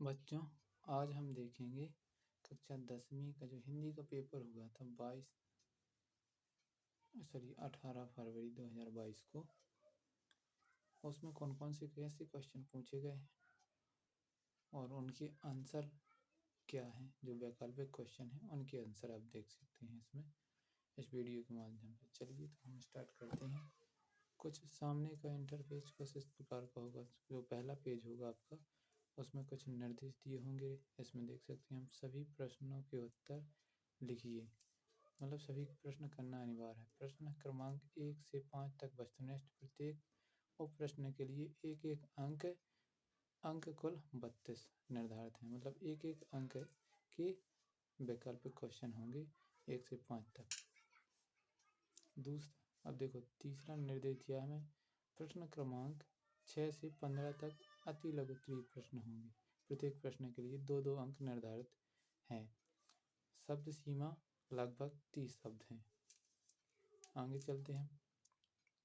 बच्चों, आज हम देखेंगे कक्षा 10वीं का जो हिंदी का पेपर हुआ था 18 फरवरी 2022 को। उसमें कौन कौन से कैसे क्वेश्चन पूछे गए हैं और उनके आंसर क्या हैं। जो वैकल्पिक क्वेश्चन हैं उनके आंसर आप देख सकते हैं इसमें इस वीडियो के माध्यम से। चलिए तो हम स्टार्ट करते हैं। कुछ सामने का इंटरफेस कुछ इस प्रकार का होगा। जो पहला पेज होगा आपका, उसमें कुछ निर्देश दिए होंगे। इसमें देख सकते हैं हम सभी प्रश्नों के उत्तर लिखिए, मतलब सभी प्रश्न करना अनिवार्य है। प्रश्न क्रमांक 1 से 5 तक वस्तुनिष्ठ, प्रत्येक उप प्रश्न के लिए एक एक अंक कुल 32 निर्धारित हैं। मतलब एक एक अंक के वैकल्पिक क्वेश्चन होंगे 1 से 5 तक। दूसरा, अब देखो तीसरा निर्देश दिया हमें, प्रश्न क्रमांक 6 से 15 तक अति लघु उत्तरीय प्रश्न होंगे। प्रत्येक प्रश्न के लिए 2-2 अंक निर्धारित हैं। शब्द सीमा लगभग 30 शब्द हैं। आगे चलते हैं।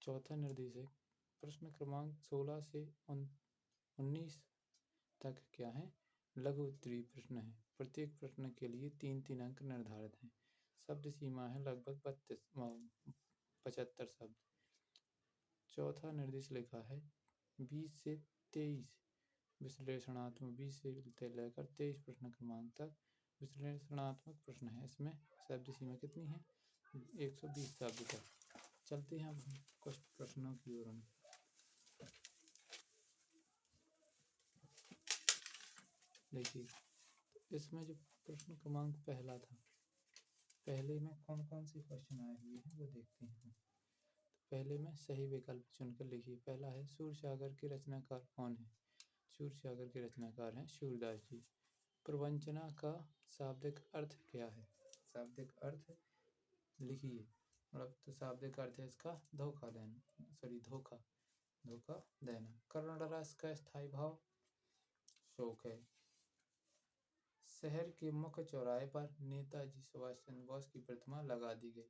चौथा निर्देश है, प्रश्न क्रमांक 16 से 19 तक क्या है, लघु उत्तरीय प्रश्न है। प्रत्येक प्रश्न के लिए 3-3 अंक निर्धारित हैं। शब्द सीमा है लगभग 75 शब्द। चौथा निर्देश लिखा है 20 से 23 विश्लेषणात्मक, 20 से लेकर 23 प्रश्न क्रमांक तक विश्लेषणात्मक प्रश्न है। इसमें शब्द सीमा कितनी है, 120 शब्द तक। चलते हैं अब कुछ प्रश्नों की ओर। देखिए इसमें जो प्रश्न क्रमांक पहला था, पहले में कौन कौन से क्वेश्चन आए हुए हैं वो देखते हैं। तो पहले में सही विकल्प चुनकर लिखिए। पहला है, सूरसागर के रचनाकार कौन है। सूरसागर के रचनाकार हैं सूरदास जी। प्रवंचना का शाब्दिक अर्थ क्या है। शाब्दिक अर्थ लिखिए। मतलब तो शाब्दिक अर्थ है इसका धोखा देना। करुण रस का स्थायी भाव शोक है। शहर के मुख्य चौराहे पर नेताजी सुभाष चंद्र बोस की प्रतिमा लगा दी गई।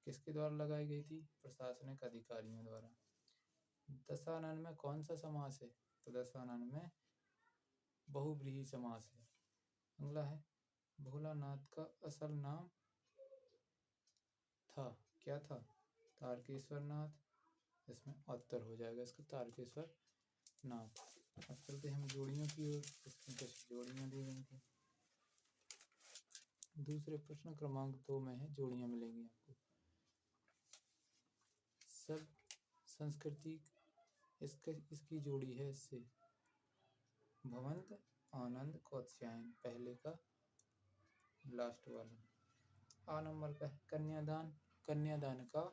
किसके द्वारा लगाई गई थी, प्रशासनिक अधिकारियों द्वारा। दशानन में कौन सा समास है, तो दशानन में बहुव्रीहि समास है। अगला है, भोलानाथ का असल नाम था, क्या था, तारकेश्वर नाथ। इसमें उत्तर हो जाएगा इसका तारकेश्वर नाथ। अब चलते हम जोड़ियों की ओर। इसमें कुछ जोड़ियां दी गई थी। दूसरे प्रश्न क्रमांक 2 में है, जोड़ियां मिलेंगी आपको। सब संस्कृति इसकी जोड़ी है इससे, भवंत आनंद कौत्स्यायन, पहले का लास्ट वाला। आ नंबर का कन्यादान का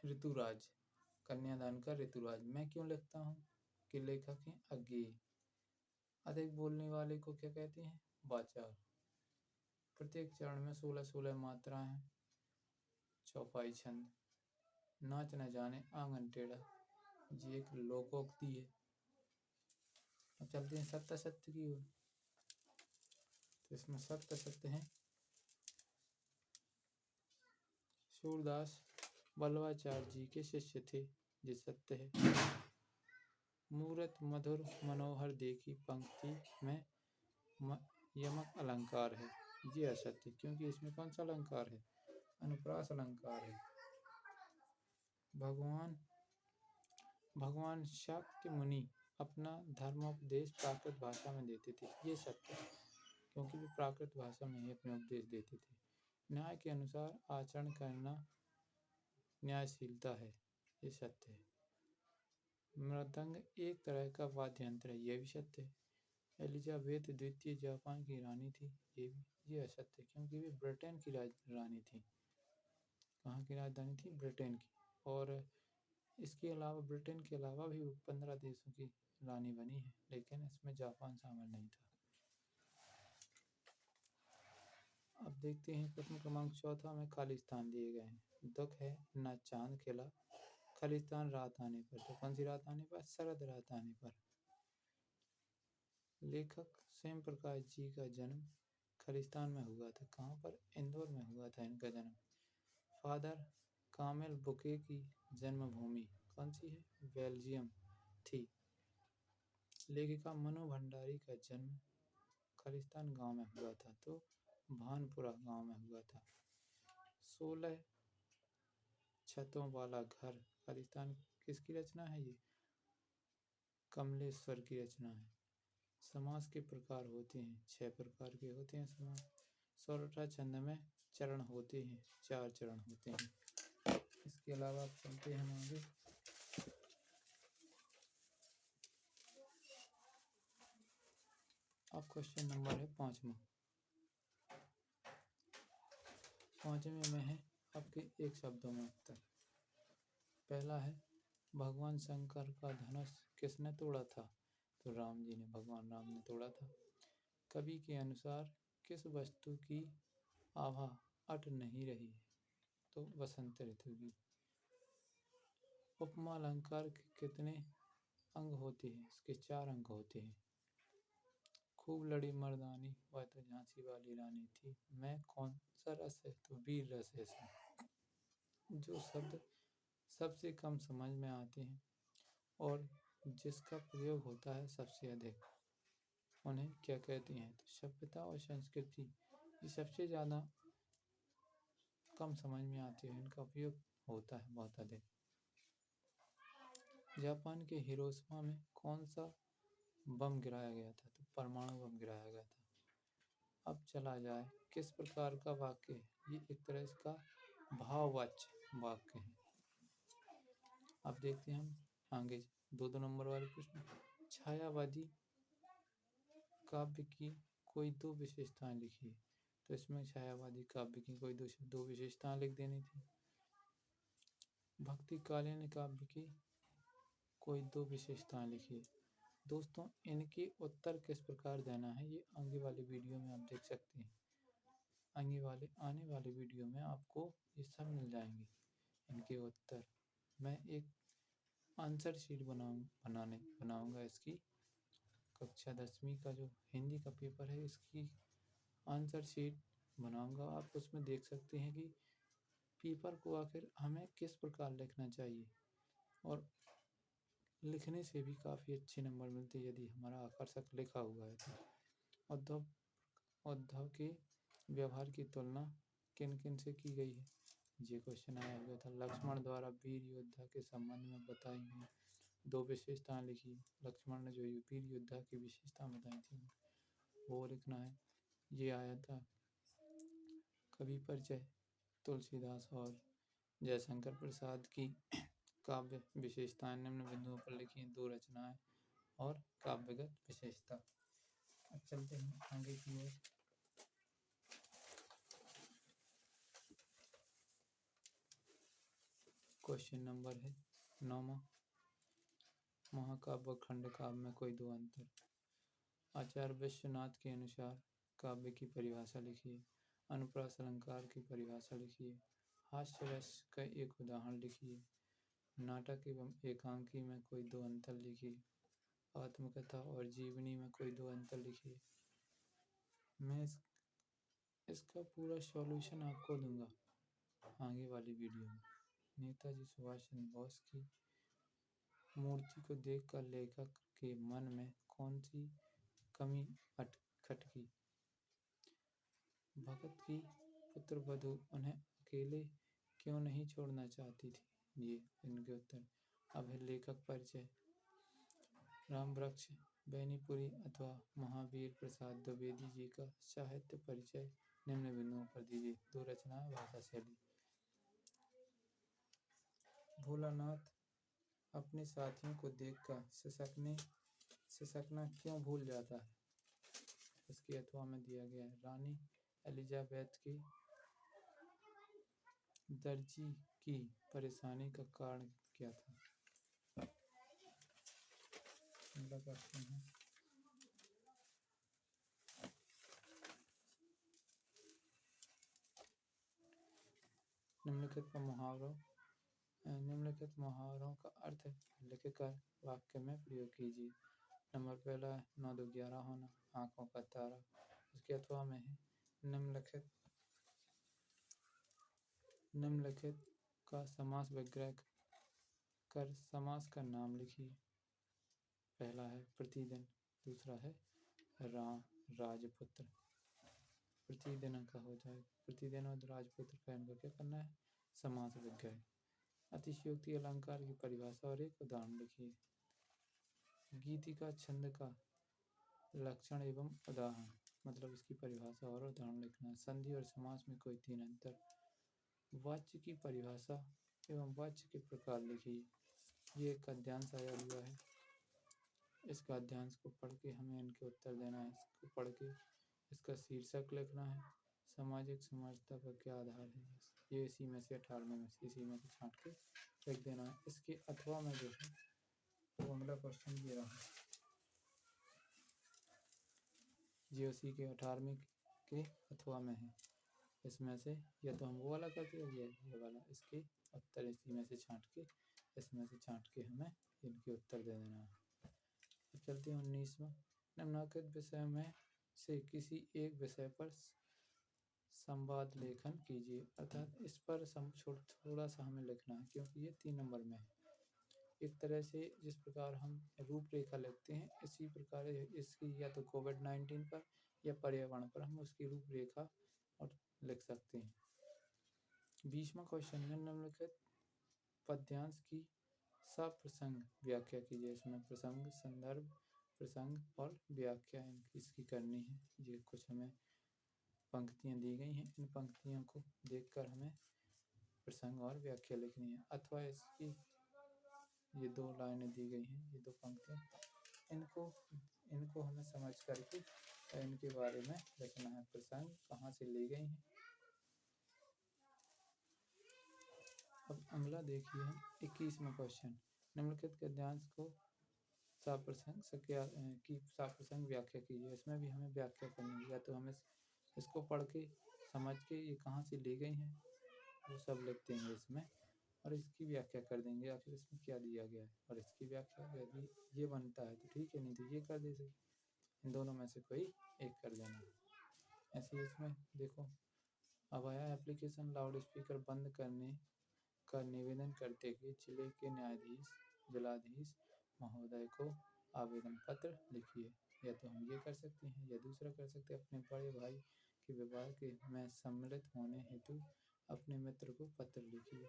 ऋतुराज। कन्यादान का ऋतुराज मैं क्यों लिखता हूँ कि लेखक हैं अज्ञेय। अधिक बोलने वाले को क्या कहते हैं, वाचाल। प्रत्येक चरण में 16-16 मात्राएं हैं। चौपाई छंद। नाच न जाने आंगन टेढ़ा, ये एक लोकोक्ति है। अब चलते हैं सत्य सत्य की ओर। तो इसमें सत्य सत्य है, सूरदास वल्लभाचार्य जी के शिष्य थे, ये सत्य है। मूरत मधुर मनोहर देखी पंक्ति में यमक अलंकार है, ये असत्य, क्योंकि इसमें कौन सा अलंकार है, अनुप्रास अलंकार है। भगवान शाक्य मुनि अपना धर्मोपदेश प्राकृत भाषा में देते थे, ये सत्य है, क्योंकि वे प्राकृत भाषा में ही अपने उपदेश देते थे। न्याय के अनुसार आचरण करना न्यायशीलता है, ये सत्य है। मृदंग एक तरह का वाद्य यंत्र है, यह भी सत्य है। एलिजाबेथ द्वितीय जापान की रानी थी, ये असत्य है, क्योंकि वे ब्रिटेन की रानी थी। कहाँ की राजधानी थी, ब्रिटेन की। और इसके अलावा ब्रिटेन के अलावा भी 15 देशों की रानी बनी है, लेकिन इसमें जापान शामिल नहीं था। अब देखते हैं प्रश्न क्रमांक 4 में खाली स्थान दिए गए हैं। दुख है न चांद खिला, खालिस्तान रात आने पर। तो कौन सी रात आने पर, शरद रात आने पर। लेखक स्वयं प्रकाश जी का जन्म खालिस्तान में हुआ था। कहाँ पर, इंदौर में हुआ था इनका जन्म। फादर कामिल बुके की जन्मभूमि कौन सी है, बेल्जियम थी। लेखिका मनु भंडारी का जन्म खालिस्तान गांव में हुआ था, तो भानपुरा गांव में हुआ था। 16 छतों वाला घर खालिस्तान किसकी रचना है? ये कमलेश्वर की रचना है। समास के प्रकार होते हैं, 6 प्रकार के होते हैं समास। सोरठा छंद में चरण होते हैं, 4 चरण होते हैं। इसके अलावा आप चलते हैं आगे। अब क्वेश्चन नंबर है 5वां। 5वें में है आपके एक शब्दों में उत्तर। पहला है भगवान शंकर का धनुष किसने तोड़ा था? तो राम जी ने, भगवान राम ने तोड़ा था। कवि के अनुसार किस वस्तु की आभा अट नहीं रही है? तो वसंत ऋतु की। उपमा अलंकार के कितने अंग होते हैं? इसके 4 अंग होते हैं। खूब लड़ी मर्दानी, वह तो झांसी वाली रानी थी, मैं कौन सा रस है? तो वीर रस है इसमें। जो शब्द सबसे कम समझ में आते हैं और जिसका प्रयोग होता है सबसे अधिक, उन्हें क्या कहते हैं? तो सभ्यता और संस्कृति ये सबसे ज़्यादा कम समझ में आती है, इनका उपयोग होता है बहुत अधिक। जापान के हिरोशिमा में कौन सा बम गिराया गया था? तो परमाणु बम गिराया गया था। अब चला जाए किस प्रकार का वाक्य है? ये एक तरह का भाववाच्य वाक्य है। अब देखते हैं हम आगे 2 नंबर वाले प्रश्न। छायावादी काव्य की कोई 2 विशेषताएं लिखिए। तो इसमें छायावादी काव्य की कोई 2 विशेषताएं लिख देनी थी। भक्तिकालीन काव्य की कोई 2 विशेषताएं लिखिए। दोस्तों इनके उत्तर किस प्रकार देना है ये आगे वाले वीडियो में आप देख सकते हैं। आने वाले वीडियो में आपको ये सब मिल जाएंगे इनके उत्तर। मैं एक आंसर शीट बनाऊंगा इसकी। कक्षा 10वीं का जो हिंदी का पेपर है इसकी आंसर शीट बनाऊंगा। आप उसमें देख सकते हैं कि पेपर को आखिर हमें किस प्रकार लिखना चाहिए, और लिखने से भी काफ़ी अच्छे नंबर मिलते हैं यदि हमारा आकर्षक लिखा हुआ है तो। उद्धव के व्यवहार की तुलना किन किन से की गई है? ये क्वेश्चन आया हुआ था। लक्ष्मण द्वारा वीर योद्धा के संबंध में बताई गई 2 विशेषताएं लिखी। लक्ष्मण ने जो वीर योद्धा की विशेषता बताई थी वो लिखना है। ये आया था कवि परिचय तुलसीदास और जयशंकर प्रसाद की काव्य विशेषताएं निम्न बिंदुओं पर लिखी हैं। 2 रचनाएं और काव्यगत विशेषता। अब चलते हैं आगे की ओर। क्वेश्चन नंबर है 9वां। महाकाव्य और खंड काव्य में कोई 2 अंतर। आचार्य विश्वनाथ के अनुसार काव्य की परिभाषा लिखिए। अनुप्रास अलंकार की परिभाषा लिखिए। हास्य रस का एक उदाहरण लिखिए। नाटक एवं एकांकी में कोई 2 अंतर लिखिए। आत्मकथा और जीवनी में कोई 2 अंतर लिखिए। मैं इसका पूरा सॉल्यूशन आपको दूंगा आगे वाली वीडियो में। नेताजी सुभाष चंद्र बोस की मूर्ति को देखकर लेखक के मन में कौन सी कमी खटकी? भगत की पुत्रवधू उन्हें अकेले क्यों नहीं छोड़ना चाहती थी? ये इनके उत्तर। अब है लेखक परिचय। राम वृक्ष बेनीपुरी अथवा महावीर प्रसाद द्विवेदी जी का साहित्य परिचय निम्न बिंदुओं पर दीजिए। 2 रचनाएं, भाषा शैली। भोलानाथ अपने साथियों को देखकर सिसकना क्यों भूल जाता है? इसके अथवा में दिया गया है। रानी एलिजाबेथ के दर्जी की परेशानी का कारण क्या था? अगला क्वेश्चन है निम्नलिखित मुहावरों का अर्थ लिखकर वाक्य में प्रयोग कीजिए। नंबर पहला है 9 2 11 होना, आंखों का तारा। इसके अथवा में है निम्नलिखित का समास विग्रह कर समास का नाम लिखिए। पहला है प्रतिदिन, दूसरा है राजपुत्र। प्रतिदिन का हो जाए, प्रतिदिन और राजपुत्र का इनको क्या करना है, समास विग्रह। अतिशयोक्ति अलंकार की परिभाषा और एक उदाहरण लिखिए। गीतिका छंद का लक्षण एवं उदाहरण, मतलब इसकी परिभाषा और उदाहरण लिखना है। संधि और समास में कोई तीन अंतर। वाच्य की परिभाषा एवं वाच्य के प्रकार लिखिए। ये एक गद्यांश आया हुआ है, इस गद्यांश को पढ़ के हमें इनके उत्तर देना है। इसको पढ़ के इसका शीर्षक लिखना है, सामाजिक समाजता पर क्या आधार है, ये इसी में से 18वें में से इसी में से छांट के लिख देना है। इसके अथवा में जो है वो अगला क्वेश्चन ये रहा, ये उसी के 18वें के अथवा में है। इसमें से या तो हम वो वाला करते हैं, ये वाला, इसके उत्तर इसी में से छांट के, इसमें से छांट के हमें इनके उत्तर दे देना है। अब चलते हैं 19वां। निम्नलिखित विषय में से किसी एक विषय पर संवाद लेखन कीजिए। अर्थात इस पर थोड़ा सा हमें लिखना है, क्योंकि ये 3 नंबर में है। एक तरह से जिस प्रकार हम रूपरेखा लिखते हैं, इसी प्रकार इसकी या तो कोविड-19 पर या पर्यावरण पर हम उसकी रूपरेखा और लिख सकते हैं। 20वां क्वेश्चन, निम्नलिखित पद्यांश की सप्रसंग व्याख्या कीजिए। इसमें प्रसंग, संदर्भ, प्रसंग और व्याख्या इसकी करनी है। ये कुछ हमें पंक्तियाँ दी गई हैं, इन पंक्तियों को देखकर हमें प्रसंग और व्याख्या लिखनी है। अथवा इसकी ये 2 लाइनें दी गई हैं, ये 2 पंक्तियाँ, इनको हमें समझ करके इनके बारे में लिखना है। प्रसंग कहाँ से ली गई हैं। अब अगला देखिए हम 21वां क्वेश्चन, निम्नलिखित गद्यांश को सप्रसंग व्याख्या कीजिए। इसमें भी हमें व्याख्या करनी है, या तो हमें इसको पढ़ के समझ के ये कहाँ से ली गई हैं वो सब लिख देंगे इसमें, और इसकी व्याख्या कर देंगे आखिर इसमें क्या दिया गया है। और इसकी व्याख्या यदि ये बनता है तो ठीक है, नहीं तो ये कर दीजिए। इन दोनों में से कोई एक कर देना। ऐसे इसमें देखो, अब आया एप्लीकेशन लाउड स्पीकर बंद करने का निवेदन करते हुए जिले के जिलाधीश महोदय को आवेदन पत्र लिखिए। या तो हम ये कर सकते हैं या दूसरा कर सकते हैं, अपने बड़े भाई के विवाह के में सम्मिलित होने हेतु अपने मित्र को पत्र लिखिए।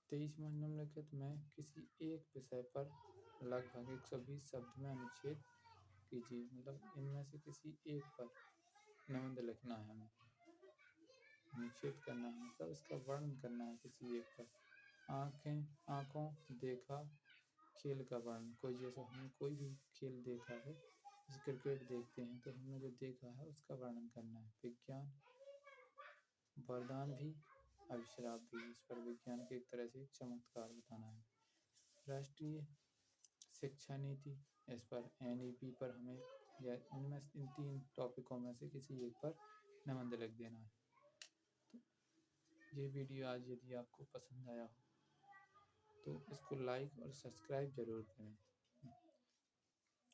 23वां, निम्नलिखित में किसी एक विषय पर लगभग 120 शब्द में अनुच्छेद कीजिए। मतलब इनमें से किसी एक पर निबंध लिखना है हमें, अनुच्छेद करना है, मतलब इसका वर्णन करना है किसी एक पर। आँखों देखा खेल का वर्णन, कोई जैसे हमने कोई भी खेल देखा है, जैसे क्रिकेट देखते हैं तो हमने जो देखा है उसका वर्णन करना है। विज्ञान, वरदान भी अभिश्राप भी, इस पर विज्ञान के एक तरह से चमत्कार बताना है। राष्ट्रीय शिक्षा नीति, इस पर NEP पर हमें या इनमें इन 3 टॉपिकों में से किसी एक पर निबंध लिख देना है। तो ये वीडियो आज यदि आपको पसंद आया हो तो इसको लाइक और सब्सक्राइब जरूर करें।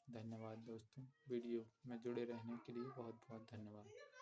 धन्यवाद दोस्तों, वीडियो में जुड़े रहने के लिए बहुत बहुत धन्यवाद।